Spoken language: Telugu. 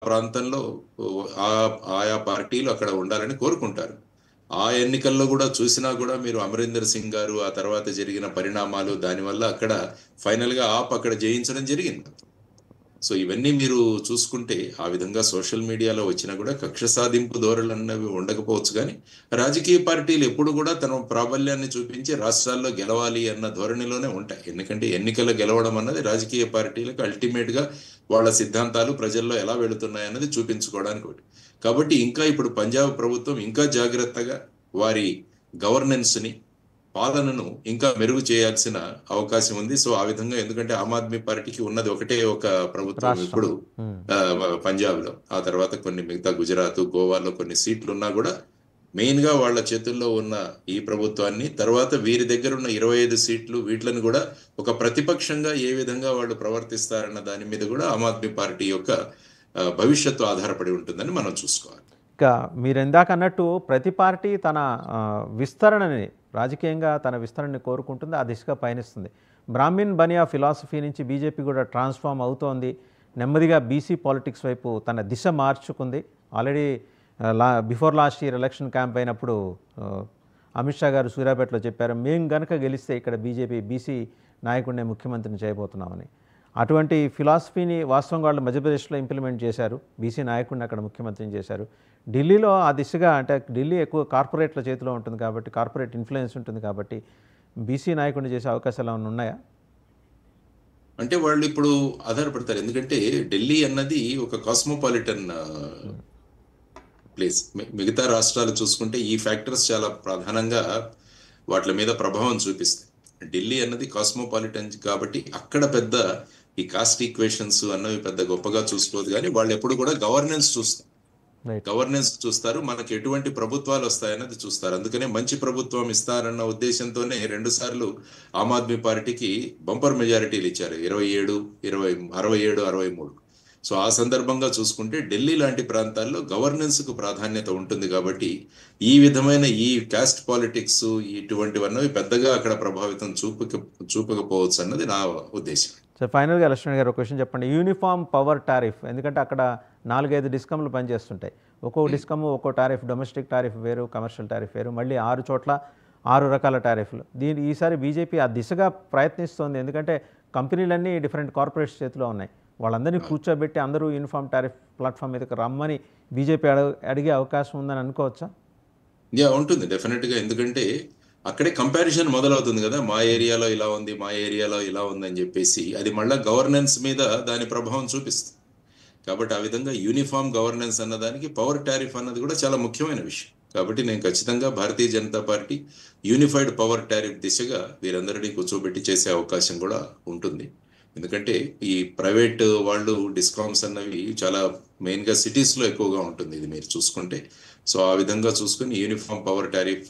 ప్రాంతంలో ఆ ఆయా పార్టీలు అక్కడ ఉండాలని కోరుకుంటారు. ఆ ఎన్నికల్లో కూడా చూసినా కూడా మీరు అమరీందర్ సింగ్ గారు ఆ తర్వాత జరిగిన పరిణామాలు దానివల్ల అక్కడ ఫైనల్గా ఆప్ అక్కడ జయించడం జరిగింది. సో ఇవన్నీ మీరు చూసుకుంటే ఆ విధంగా సోషల్ మీడియాలో వచ్చినా కూడా కక్ష సాధింపు ధోరణులు అన్నవి ఉండకపోవచ్చు, కానీ రాజకీయ పార్టీలు ఎప్పుడు కూడా తన ప్రాబల్యాన్ని చూపించి రాష్ట్రాల్లో గెలవాలి అన్న ధోరణిలోనే ఉంటాయి. ఎందుకంటే ఎన్నికల్లో గెలవడం అన్నది రాజకీయ పార్టీలకు అల్టిమేట్ గా వాళ్ళ సిద్ధాంతాలు ప్రజల్లో ఎలా వెళుతున్నాయి అన్నది చూపించుకోవడానికి ఒకటి. కాబట్టి ఇంకా ఇప్పుడు పంజాబ్ ప్రభుత్వం ఇంకా జాగ్రత్తగా వారి గవర్నెన్స్ ని, పాలనను ఇంకా మెరుగు చేయాల్సిన అవకాశం ఉంది. సో ఆ విధంగా, ఎందుకంటే ఆమ్ ఆద్మీ పార్టీకి ఉన్నది ఒకటే ఒక ప్రభుత్వం రాష్ట్రం. ఇప్పుడు పంజాబ్ లో. ఆ తర్వాత కొన్ని మిగతా గుజరాత్, గోవాలో కొన్ని సీట్లు ఉన్నా కూడా మెయిన్ గా వాళ్ళ చేతుల్లో ఉన్న ఈ ప్రభుత్వాన్ని, తర్వాత వీరి దగ్గర ఉన్న 25 సీట్లు, వీటిని కూడా ఒక ప్రతిపక్షంగా ఏ విధంగా వాళ్ళు ప్రవర్తిస్తారన్న దాని మీద కూడా ఆమ్ ఆద్మీ పార్టీ యొక్క భవిష్యత్తు ఆధారపడి ఉంటుందని మనం చూసుకోవాలి. ఇక మీరు ఇందాక అన్నట్టు ప్రతి పార్టీ తన విస్తరణని, రాజకీయంగా తన విస్తరణని కోరుకుంటుంది, ఆ దిశగా పయనిస్తుంది. బ్రాహ్మిన్ బనియా ఫిలాసఫీ నుంచి బీజేపీ కూడా ట్రాన్స్ఫార్మ్ అవుతోంది. నెమ్మదిగా బీసీ పాలిటిక్స్ వైపు తన దిశ మార్చుకుంది. Already before last year election camp అయినప్పుడు అమిత్ షా గారు సూర్యాపేటలో చెప్పారు, మేము గనక గెలిస్తే ఇక్కడ బీసీ నాయకుడిని ముఖ్యమంత్రిని చేయబోతున్నామని. అటువంటి ఫిలాసఫీని వాస్తవంగా వాళ్ళు మధ్యప్రదేశ్లో ఇంప్లిమెంట్ చేశారు. బీసీ నాయకుడిని అక్కడ ముఖ్యమంత్రిని చేశారు. ఢిల్లీలో ఆ దిశగా, అంటే ఢిల్లీ ఎక్కువ కార్పొరేట్ల చేతిలో ఉంటుంది కాబట్టి, కార్పొరేట్ ఇన్ఫ్లుయెన్స్ ఉంటుంది కాబట్టి బీసీ నాయకుడిని చేసే అవకాశాలు ఏమైనా ఉన్నాయా? అంటే వాళ్ళు ఇప్పుడు ఆధారపడతారు. ఎందుకంటే ఢిల్లీ అన్నది ఒక కాస్మోపాలిటన్ ప్లేస్. మిగతా రాష్ట్రాలు చూసుకుంటే ఈ ఫ్యాక్టర్స్ చాలా ప్రధానంగా వాటి మీద ప్రభావం చూపిస్తాయి. ఢిల్లీ అన్నది కాస్మోపాలిటన్ కాబట్టి అక్కడ పెద్ద ఈ కాస్ట్ ఈక్వేషన్స్ అన్నవి పెద్ద గొప్పగా చూసుకోదు, కానీ వాళ్ళు ఎప్పుడు కూడా గవర్నెన్స్ చూస్తారు. మనకి ఎటువంటి ప్రభుత్వాలు వస్తాయన్నది చూస్తారు. అందుకనే మంచి ప్రభుత్వం ఇస్తారన్న ఉద్దేశంతోనే 2 సార్లు ఆమ్ ఆద్మీ పార్టీకి బంపర్ మెజారిటీలు ఇచ్చారు, 27, 67, 63. సో ఆ సందర్భంగా చూసుకుంటే ఢిల్లీ లాంటి ప్రాంతాల్లో గవర్నెన్స్ కు ప్రాధాన్యత ఉంటుంది కాబట్టి ఈ విధమైన ఈ కాస్ట్ పాలిటిక్స్ ఇటువంటివన్నవి పెద్దగా అక్కడ ప్రభావితం చూపకపోవచ్చు అన్నది నా ఉద్దేశం. సో ఫైనల్గా లక్ష్మణ్ గారు ఒక క్వశ్చన్ చెప్పండి. యూనిఫామ్ పవర్ టారిఫ్, ఎందుకంటే అక్కడ 4-5 డిస్కమ్లు పనిచేస్తుంటాయి. ఒక్కో డిస్కమ్ ఒక్కో టారిఫ్, డొమెస్టిక్ టారిఫ్ వేరు, కమర్షియల్ టారిఫ్ వేరు, మళ్ళీ 6 చోట్ల 6 రకాల టారిఫ్లు. ఈసారి బీజేపీ ఆ దిశగా ప్రయత్నిస్తోంది. ఎందుకంటే కంపెనీలన్నీ డిఫరెంట్ కార్పొరేట్స్ చేతిలో ఉన్నాయి. వాళ్ళందరినీ కూర్చోబెట్టి అందరూ యూనిఫామ్ టారిఫ్ ప్లాట్ఫామ్ మీదకి రమ్మని బీజేపీ అడిగే అవకాశం ఉందని అనుకోవచ్చా? ఉంటుంది డెఫినెట్ గా. ఎందుకంటే అక్కడే కంపారిజన్ మొదలవుతుంది కదా, మా ఏరియాలో ఇలా ఉంది, మా ఏరియాలో ఇలా ఉంది అని చెప్పేసి. అది మళ్ళీ గవర్నెన్స్ మీద దాని ప్రభావం చూపిస్తుంది. కాబట్టి ఆ విధంగా యూనిఫామ్ గవర్నెన్స్ అన్నదానికి పవర్ టారిఫ్ అన్నది కూడా చాలా ముఖ్యమైన విషయం. కాబట్టి నేను ఖచ్చితంగా Bharatiya Janata party unified power tariff దిశగా వీరందరినీ కూర్చోబెట్టి చేసే అవకాశం కూడా ఉంటుంది. ఎందుకంటే ఈ ప్రైవేట్ వాళ్ళు డిస్కామ్స్ అన్నవి చాలా మెయిన్ గా సిటీస్ లో ఎక్కువగా ఉంటుంది ఇది మీరు చూసుకుంటే. సో ఆ విధంగా చూసుకుని యూనిఫామ్ పవర్ టారిఫ్